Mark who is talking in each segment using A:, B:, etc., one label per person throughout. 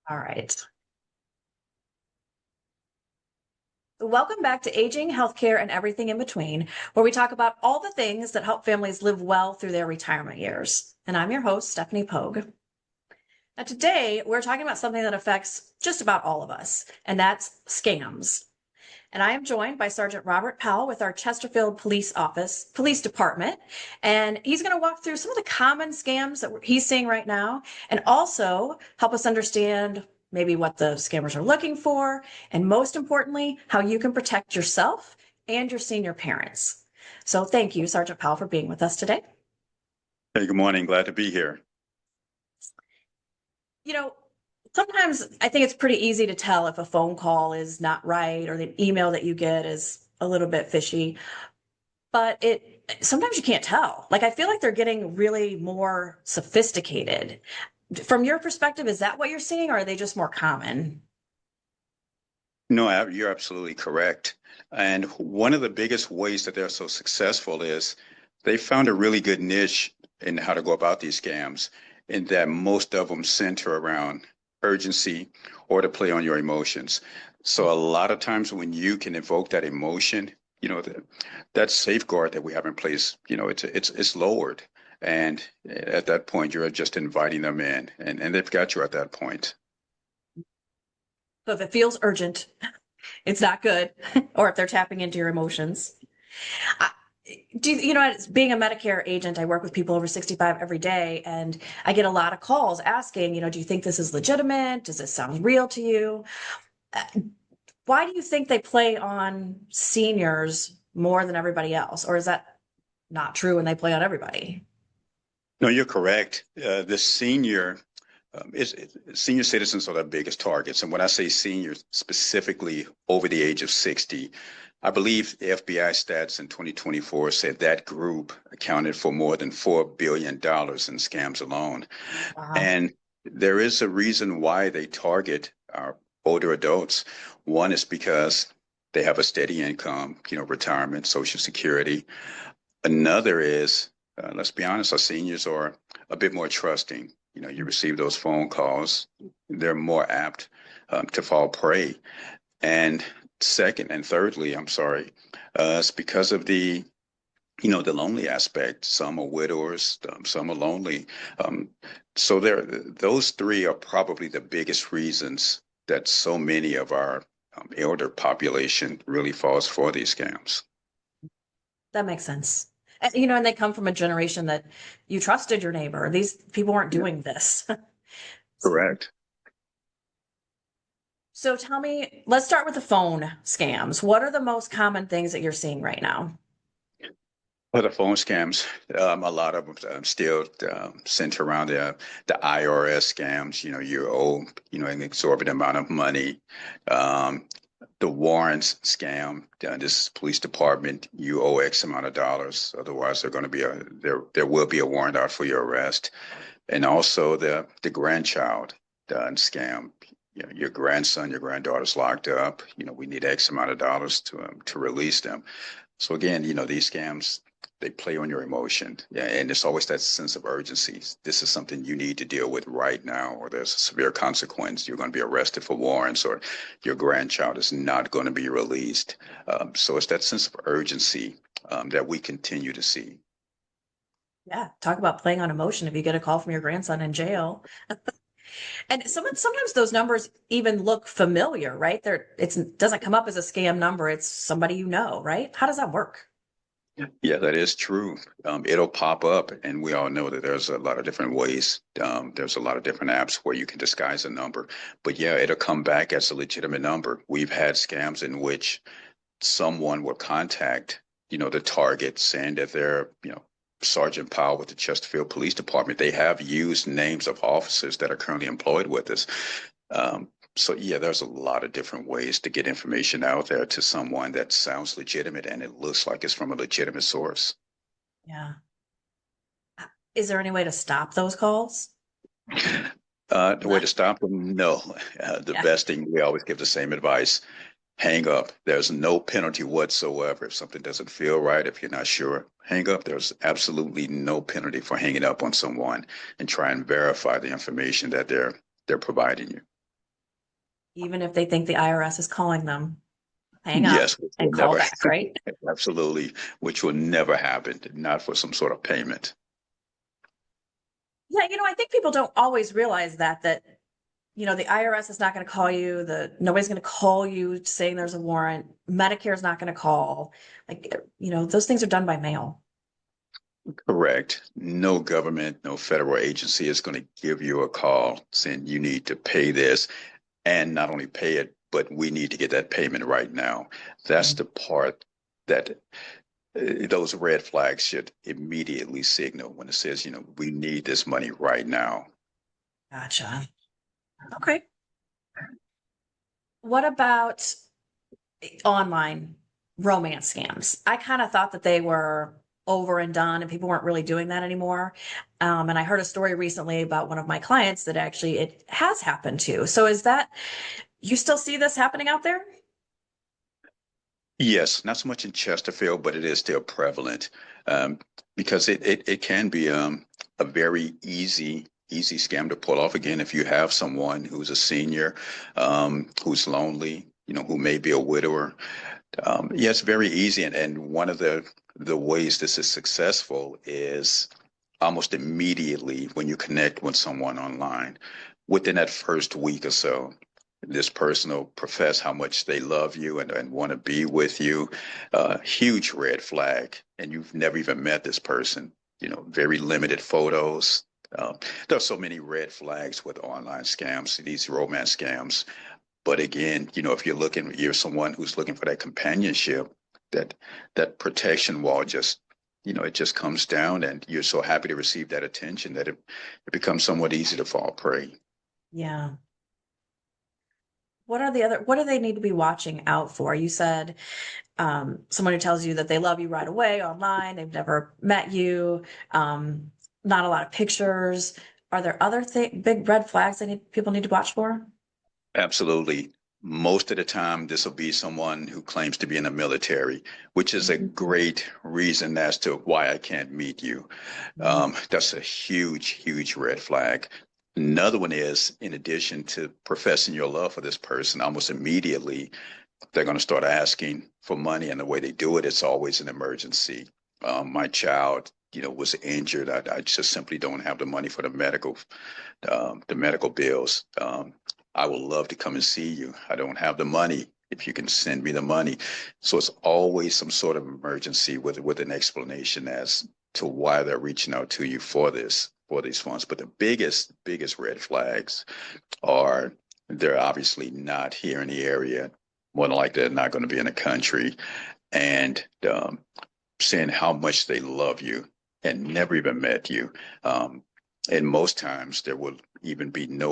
A: All right. Welcome back to Aging, Healthcare, and Everything in Between, where we talk about all the things that help families live well through their retirement years. And I'm your host, Stephanie Pogue. Now, today we're talking about something that affects just about all of us, and that's scams. And I am joined by Sergeant Robert Powell with our Chesterfield Police Department. And he's going to walk through some of the common scams that he's seeing right now and also help us understand maybe what the scammers are looking for. And most importantly, how you can protect yourself and your senior parents. So thank you, Sergeant Powell, for being with us today.
B: Hey, good morning. Glad to be here.
A: You know, sometimes I think it's pretty easy to tell if a phone call is not right or the email that you get is a little bit fishy, but sometimes you can't tell. Like, I feel like they're getting really more sophisticated. From your perspective, is that what you're seeing, or are they just more common?
B: No, you're absolutely correct. And one of the biggest ways that they're so successful is they found a really good niche in how to go about these scams, in that most of them center around urgency or to play on your emotions. So a lot of times when you can evoke that emotion, that safeguard that we have in place, it's lowered. And at that point, you're just inviting them in, and they've got you at that point.
A: So if it feels urgent, it's not good, or if they're tapping into your emotions. As being a Medicare agent, I work with people over 65 every day, and I get a lot of calls asking, do you think this is legitimate? Does this sound real to you? Why do you think they play on seniors more than everybody else? Or is that not true and they play on everybody?
B: No, you're correct. The senior citizens are the biggest targets. And when I say seniors, specifically over the age of 60, I believe the FBI stats in 2024 said that group accounted for more than $4 billion in scams alone.
A: Wow.
B: And there is a reason why they target our older adults. One is because they have a steady income, retirement, Social Security. Another is, let's be honest, our seniors are a bit more trusting. You receive those phone calls, they're more apt to fall prey. And second and thirdly, it's because of the lonely aspect. Some are widowers, some are lonely. So those three are probably the biggest reasons that so many of our elder population really falls for these scams.
A: That makes sense. And they come from a generation that you trusted your neighbor. These people weren't doing this.
B: Correct.
A: So tell me, let's start with the phone scams. What are the most common things that you're seeing right now?
B: Well, the phone scams, a lot of them still center around the IRS scams. You owe, an exorbitant amount of money. The warrants scam, this police department, you owe X amount of dollars. Otherwise, there will be a warrant out for your arrest. And also the grandchild scam. Your grandson, your granddaughter's locked up. We need X amount of dollars to release them. So again, these scams, they play on your emotion. Yeah, and it's always that sense of urgency. This is something you need to deal with right now, or there's a severe consequence. You're going to be arrested for warrants, or your grandchild is not going to be released. So it's that sense of urgency that we continue to see.
A: Yeah, talk about playing on emotion if you get a call from your grandson in jail. And sometimes those numbers even look familiar, right? It doesn't come up as a scam number. It's somebody you know, right? How does that work?
B: Yeah, that is true. It'll pop up, and we all know that there's a lot of different ways. There's a lot of different apps where you can disguise a number. But yeah, it'll come back as a legitimate number. We've had scams in which someone will contact, the target saying that they're, Sergeant Powell with the Chesterfield Police Department. They have used names of officers that are currently employed with us. So yeah, there's a lot of different ways to get information out there to someone that sounds legitimate and it looks like it's from a legitimate source.
A: Yeah. Is there any way to stop those calls?
B: The way to stop them? No. The best thing, we always give the same advice. Hang up. There's no penalty whatsoever. If something doesn't feel right, if you're not sure, hang up. There's absolutely no penalty for hanging up on someone, and try and verify the information that they're providing you.
A: even if they think the IRS is calling them. Hang up
B: Yes, which will
A: and call
B: never,
A: back, right?
B: absolutely, which will never happen, not for some sort of payment.
A: Yeah, I think people don't always realize that the IRS is not going to call you, nobody's going to call you saying there's a warrant. Medicare is not going to call. Like, those things are done by mail.
B: Correct. No government, no federal agency is going to give you a call saying you need to pay this, and not only pay it, but we need to get that payment right now. That's the part that those red flags should immediately signal when it says, we need this money right now.
A: Gotcha. Okay. What about online romance scams? I kind of thought that they were over and done and people weren't really doing that anymore. And I heard a story recently about one of my clients that actually it has happened to. So you still see this happening out there?
B: Yes, not so much in Chesterfield, but it is still prevalent, um, because it can be a very easy scam to pull off. Again, if you have someone who's a senior, who's lonely, who may be a widower. Yeah, it's very easy. And one of the ways this is successful is almost immediately when you connect with someone online, within that first week or so. This person will profess how much they love you and want to be with you. Huge red flag. And you've never even met this person. Very limited photos. There are so many red flags with online scams, these romance scams. But again, if you're someone who's looking for that companionship, that protection wall just, it just comes down, and you're so happy to receive that attention that it becomes somewhat easy to fall prey.
A: Yeah. What do they need to be watching out for? You said someone who tells you that they love you right away online, they've never met you, not a lot of pictures. Are there other big red flags people need to watch for?
B: Absolutely. Most of the time, this will be someone who claims to be in the military, which is a great reason as to why I can't meet you. That's a huge red flag. Another one is, in addition to professing your love for this person, almost immediately, they're going to start asking for money. And the way they do it, it's always an emergency. My child, was injured. I just simply don't have the money for the medical bills. I would love to come and see you. I don't have the money. If you can send me the money. So it's always some sort of emergency with an explanation as to why they're reaching out to you for these funds. But the biggest red flags are they're obviously not here in the area. More than likely, they're not going to be in the country, and saying how much they love you and never even met you. And most times there will even be no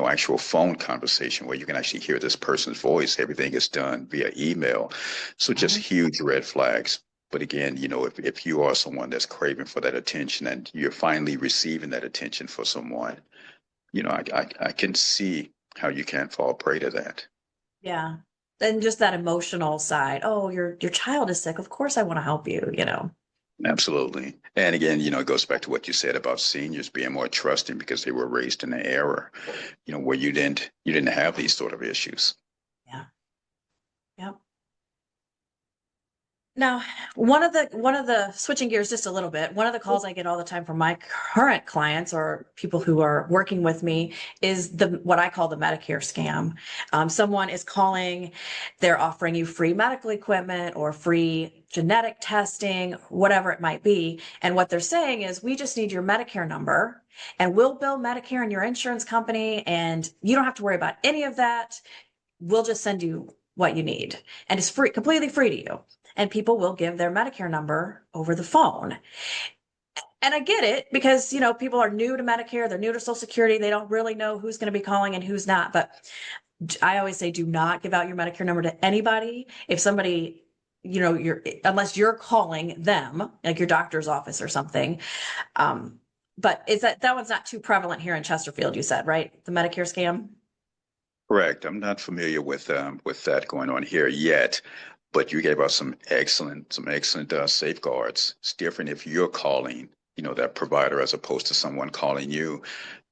B: actual phone conversation where you can actually hear this person's voice. Everything is done via email. So just huge red flags. But again, if you are someone that's craving for that attention and you're finally receiving that attention for someone, I can see how you can't fall prey to that.
A: Yeah. And just that emotional side. Oh, your child is sick. Of course I want to help you.
B: Absolutely. And again, it goes back to what you said about seniors being more trusting because they were raised in an era, where you didn't have these sort of issues.
A: Yeah. Yep. Now, one of the switching gears just a little bit, one of the calls I get all the time from my current clients or people who are working with me is what I call the Medicare scam. Someone is calling, they're offering you free medical equipment or free genetic testing, whatever it might be. And what they're saying is, we just need your Medicare number and we'll bill Medicare and your insurance company, and you don't have to worry about any of that. We'll just send you what you need. And it's free, completely free to you. And people will give their Medicare number over the phone. And I get it because, people are new to Medicare, they're new to Social Security, they don't really know who's going to be calling and who's not. But I always say, do not give out your Medicare number to anybody. If somebody, unless you're calling them, like your doctor's office or something. But is that one's not too prevalent here in Chesterfield, you said, right? The Medicare scam?
B: Correct. I'm not familiar with that going on here yet, but you gave us some excellent safeguards. It's different if you're calling, that provider as opposed to someone calling you.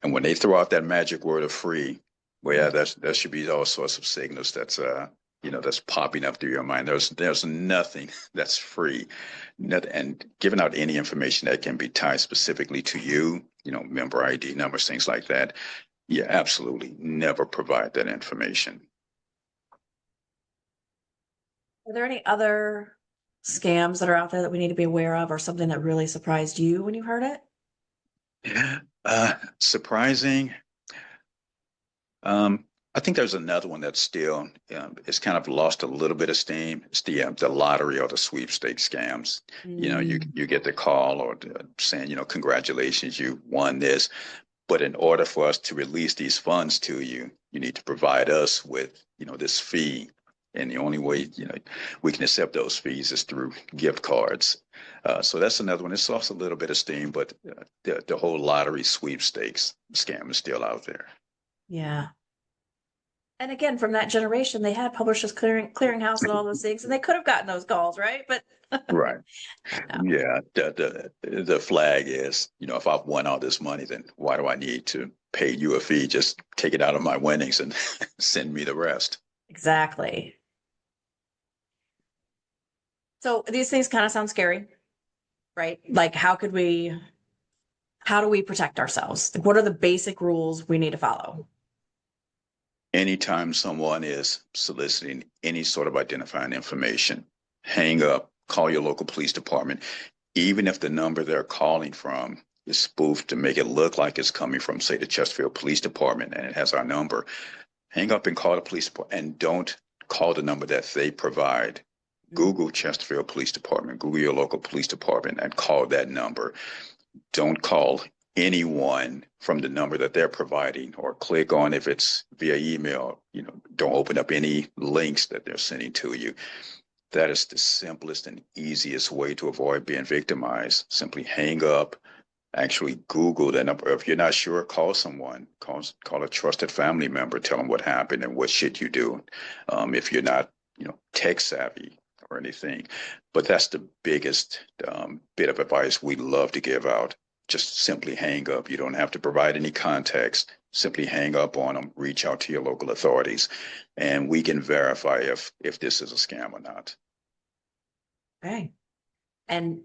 B: And when they throw out that magic word of free, Well, yeah, that should be all sorts of signals that's popping up through your mind. There's nothing that's free. And giving out any information that can be tied specifically to you, member ID numbers, things like that. Yeah, absolutely. Never provide that information.
A: Are there any other scams that are out there that we need to be aware of, or something that really surprised you when you heard it?
B: Surprising. I think there's another one that's still it's kind of lost a little bit of steam. It's the lottery or the sweepstakes scams. You get the call or saying, congratulations, you won this. But in order for us to release these funds to you, you need to provide us with, this fee. And the only way, we can accept those fees is through gift cards. So that's another one. It's lost a little bit of steam, but the whole lottery sweepstakes scam is still out there.
A: Yeah. And again, from that generation, they had Publishers Clearinghouse and all those things, and they could have gotten those calls, right? But
B: Right.
A: no.
B: Yeah. The flag is, if I've won all this money, then why do I need to pay you a fee? Just take it out of my winnings and send me the rest.
A: Exactly. So these things kind of sound scary, right? Like, how do we protect ourselves? Like, what are the basic rules we need to follow?
B: Anytime someone is soliciting any sort of identifying information, hang up, call your local police department, even if the number they're calling from is spoofed to make it look like it's coming from, say, the Chesterfield Police Department and it has our number. Hang up and call the police department, and don't call the number that they provide. Google Chesterfield Police Department, Google your local police department and call that number. Don't call anyone from the number that they're providing or click on if it's via email. Don't open up any links that they're sending to you. That is the simplest and easiest way to avoid being victimized. Simply hang up, actually Google that number. If you're not sure, call someone, call a trusted family member, tell them what happened and what should you do. If you're not, tech savvy or anything. But that's the biggest bit of advice we love to give out. Just simply hang up. You don't have to provide any context. Simply hang up on them, reach out to your local authorities, and we can verify if this is a scam or not.
A: Okay. And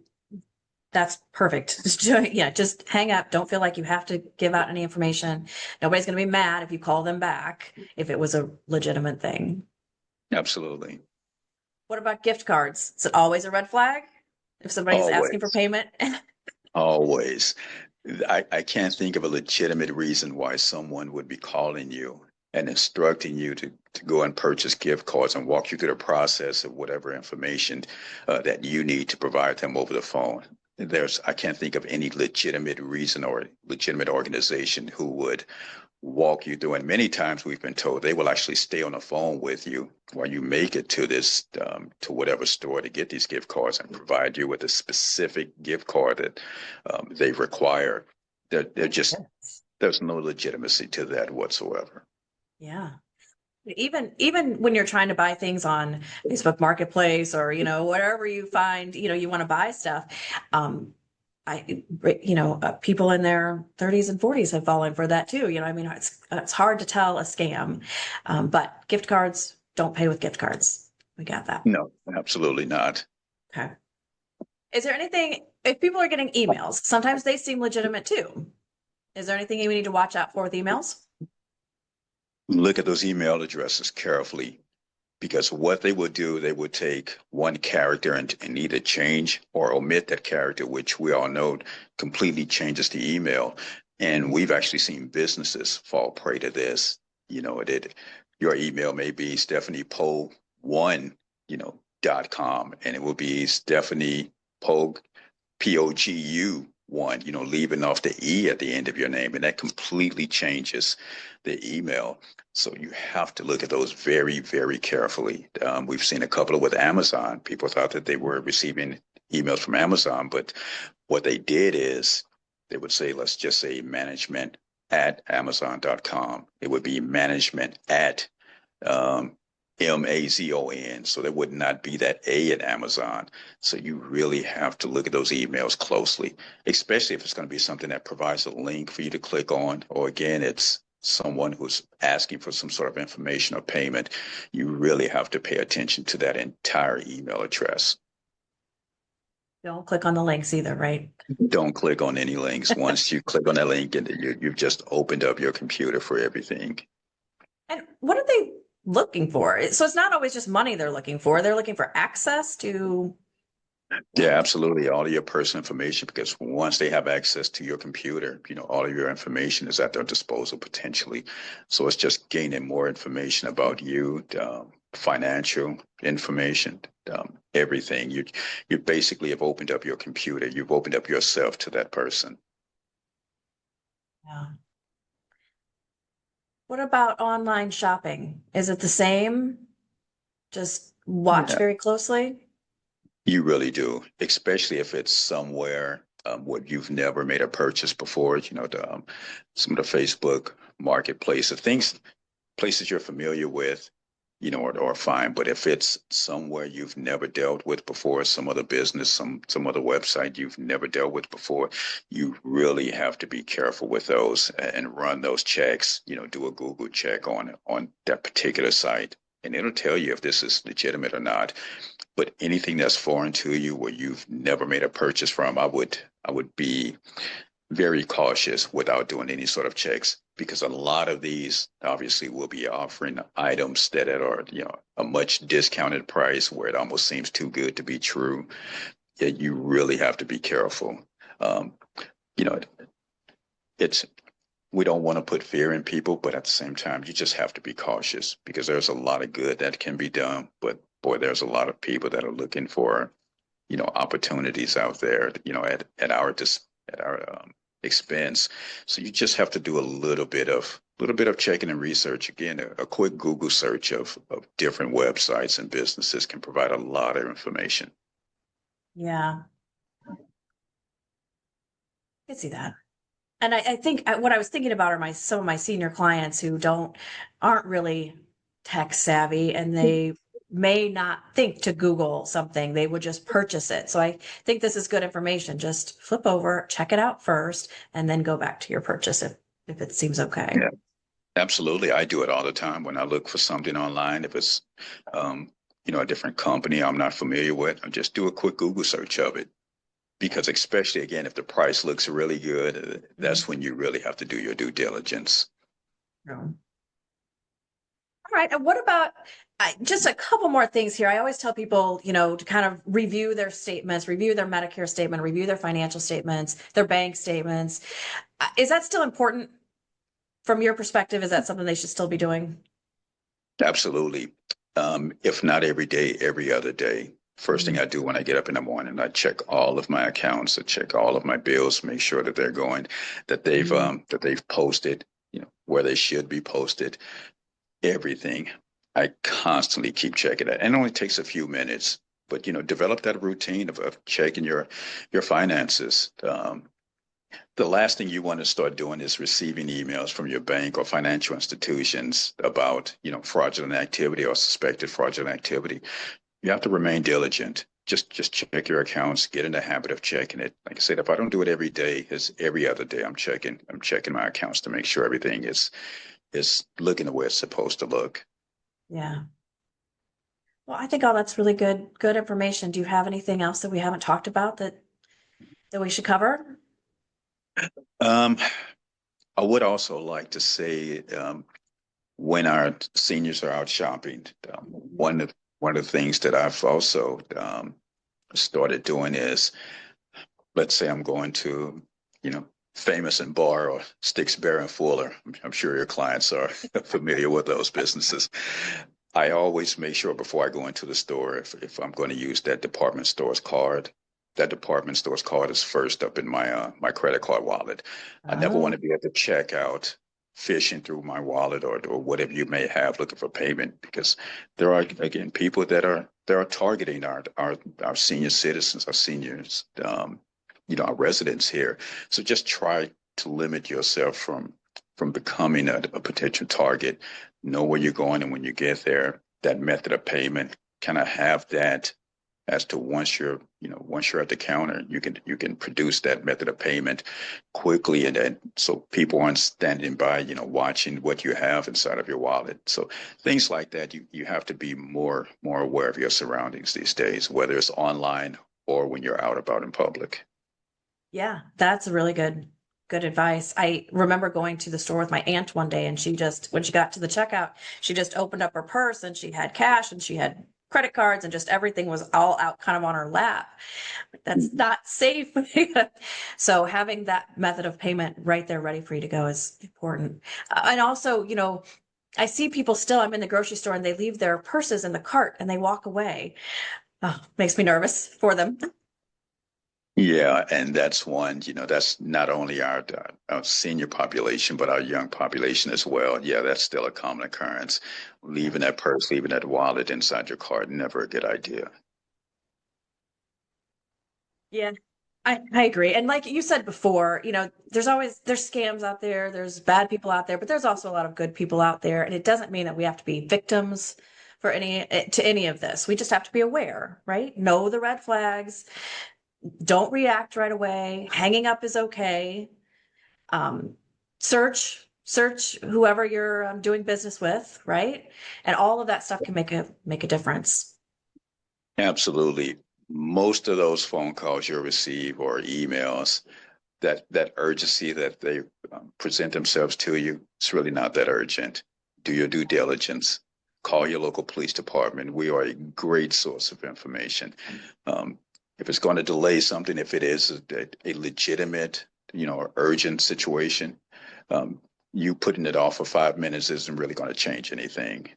A: that's perfect. Just hang up. Don't feel like you have to give out any information. Nobody's going to be mad if you call them back if it was a legitimate thing.
B: Absolutely.
A: What about gift cards? Is it always a red flag if somebody's asking for payment?
B: Always. I can't think of a legitimate reason why someone would be calling you and instructing you to go and purchase gift cards and walk you through the process of whatever information that you need to provide them over the phone. I can't think of any legitimate reason or legitimate organization who would walk you through. And many times we've been told they will actually stay on the phone with you while you make it to this, to whatever store to get these gift cards and provide you with a specific gift card that they require. They're just, there's no legitimacy to that whatsoever.
A: Yeah. Even when you're trying to buy things on Facebook Marketplace or, wherever you find, you want to buy stuff, people in their 30s and 40s have fallen for that too. It's hard to tell a scam, but gift cards, don't pay with gift cards. We got that.
B: No, absolutely not.
A: Okay. Is there anything, if people are getting emails, sometimes they seem legitimate too. Is there anything you need to watch out for with emails?
B: Look at those email addresses carefully, because what they would do, they would take one character and either change or omit that character, which we all know completely changes the email. And we've actually seen businesses fall prey to this. Your email may be StephaniePogue1, .com, and it will be Stephanie Pogue, Pogu1, leaving off the E at the end of your name, and that completely changes the email. So you have to look at those very, very carefully. We've seen a couple with Amazon. People thought that they were receiving emails from Amazon, but what they did is they would say, let's just say management@amazon.com. It would be management at MAZON. So there would not be that A at Amazon. So you really have to look at those emails closely, especially if it's going to be something that provides a link for you to click on, or again, it's someone who's asking for some sort of information or payment, you really have to pay attention to that entire email address.
A: Don't click on the links either, right?
B: Don't click on any links. Once you click on that link, and you've just opened up your computer for everything.
A: And what are they looking for? So it's not always just money they're looking for. They're looking for access to.
B: Yeah, absolutely. All of your personal information, because once they have access to your computer, all of your information is at their disposal potentially. So it's just gaining more information about you, financial information, everything. You basically have opened up your computer. You've opened up yourself to that person.
A: Yeah. What about online shopping? Is it the same? Just watch
B: Yeah,
A: very closely.
B: you really do, especially if it's somewhere where you've never made a purchase before. Some of the Facebook marketplace, places you're familiar with, are fine. But if it's somewhere you've never dealt with before, some other business, some other website you've never dealt with before, you really have to be careful with those and run those checks. Do a Google check on that particular site, and it'll tell you if this is legitimate or not. But anything that's foreign to you, where you've never made a purchase from, I would be very cautious without doing any sort of checks, because a lot of these obviously will be offering items that are, a much discounted price, where it almost seems too good to be true. Yet you really have to be careful. Um, you know, it's we don't want to put fear in people, but at the same time, you just have to be cautious, because there's a lot of good that can be done. But boy, there's a lot of people that are looking for, opportunities out there, at our expense. So you just have to do a little bit of checking and research. Again, a quick Google search of different websites and businesses can provide a lot of information.
A: Yeah, I can see that. And I think what I was thinking about are some of my senior clients who aren't really tech savvy, and they may not think to Google something. They would just purchase it. So I think this is good information. Just flip over, check it out first, and then go back to your purchase if it seems okay.
B: Yeah, absolutely. I do it all the time when I look for something online. If it's, a different company I'm not familiar with, I just do a quick Google search of it. Because especially, again, if the price looks really good, that's when you really have to do your due diligence.
A: Yeah. All right. And what about just a couple more things here? I always tell people, to kind of review their statements, review their Medicare statement, review their financial statements, their bank statements. Is that still important from your perspective? Is that something they should still be doing?
B: Absolutely. If not every day, every other day. First thing I do when I get up in the morning, I check all of my accounts, I check all of my bills, make sure that they're going, that they've posted, where they should be posted, everything. I constantly keep checking that. And it only takes a few minutes, but develop that routine of checking your finances. The last thing you want to start doing is receiving emails from your bank or financial institutions about, fraudulent activity or suspected fraudulent activity. You have to remain diligent. Just check your accounts, get in the habit of checking it. Like I said, if I don't do it every day, it's every other day I'm checking my accounts to make sure everything is looking the way it's supposed to look.
A: Yeah. Well, I think all that's really good information. Do you have anything else that we haven't talked about that we should cover?
B: Um, I would also like to say, when our seniors are out shopping, one of the things that I've also started doing is, let's say I'm going to, Famous and Bar or Sticks, Bear and Fuller. I'm sure your clients are familiar with those businesses. I always make sure before I go into the store, if I'm going to use that department store's card, that department store's card is first up in my credit card wallet. I never want to be at the checkout fishing through my wallet or whatever you may have looking for payment, because there are, again, people that are targeting our senior citizens, our seniors, our residents here. So just try to limit yourself from becoming a potential target. Know where you're going, and when you get there, that method of payment, kind of have that as to once you're at the counter, you can produce that method of payment quickly, and so people aren't standing by, watching what you have inside of your wallet. So things like that, you have to be more aware of your surroundings these days, whether it's online or when you're out about in public.
A: Yeah, that's really good advice. I remember going to the store with my aunt one day, and she just, when she got to the checkout, she just opened up her purse and she had cash and she had credit cards and just everything was all out kind of on her lap. That's not safe. So having that method of payment right there ready for you to go is important. And also, I see people still, I'm in the grocery store and they leave their purses in the cart and they walk away. Oh, makes me nervous for them.
B: Yeah, and that's one, that's not only our senior population, but our young population as well. Yeah, that's still a common occurrence. Leaving that purse, leaving that wallet inside your cart, never a good idea.
A: Yeah, I agree. And like you said before, there's scams out there, there's bad people out there, but there's also a lot of good people out there. And it doesn't mean that we have to be victims to any of this. We just have to be aware, right? Know the red flags. Don't react right away. Hanging up is okay. Um, search whoever you're doing business with, right? And all of that stuff can make a difference.
B: Absolutely. Most of those phone calls you'll receive or emails, that urgency that they present themselves to you, it's really not that urgent. Do your due diligence. Call your local police department. We are a great source of information. If it's going to delay something, if it is a legitimate, or urgent situation, you putting it off for 5 minutes isn't really going to change anything.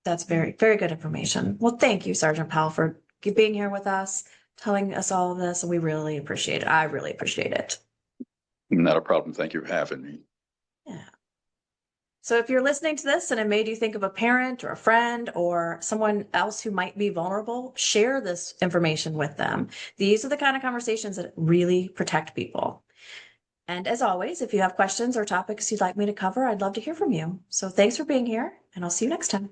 A: That's very, very good information. Well, thank you, Sergeant Powell, for being here with us, telling us all of this. And we really appreciate it. I really appreciate it.
B: Not a problem. Thank you for having me.
A: Yeah. So if you're listening to this and it made you think of a parent or a friend or someone else who might be vulnerable, share this information with them. These are the kind of conversations that really protect people. And as always, if you have questions or topics you'd like me to cover, I'd love to hear from you. So thanks for being here, and I'll see you next time.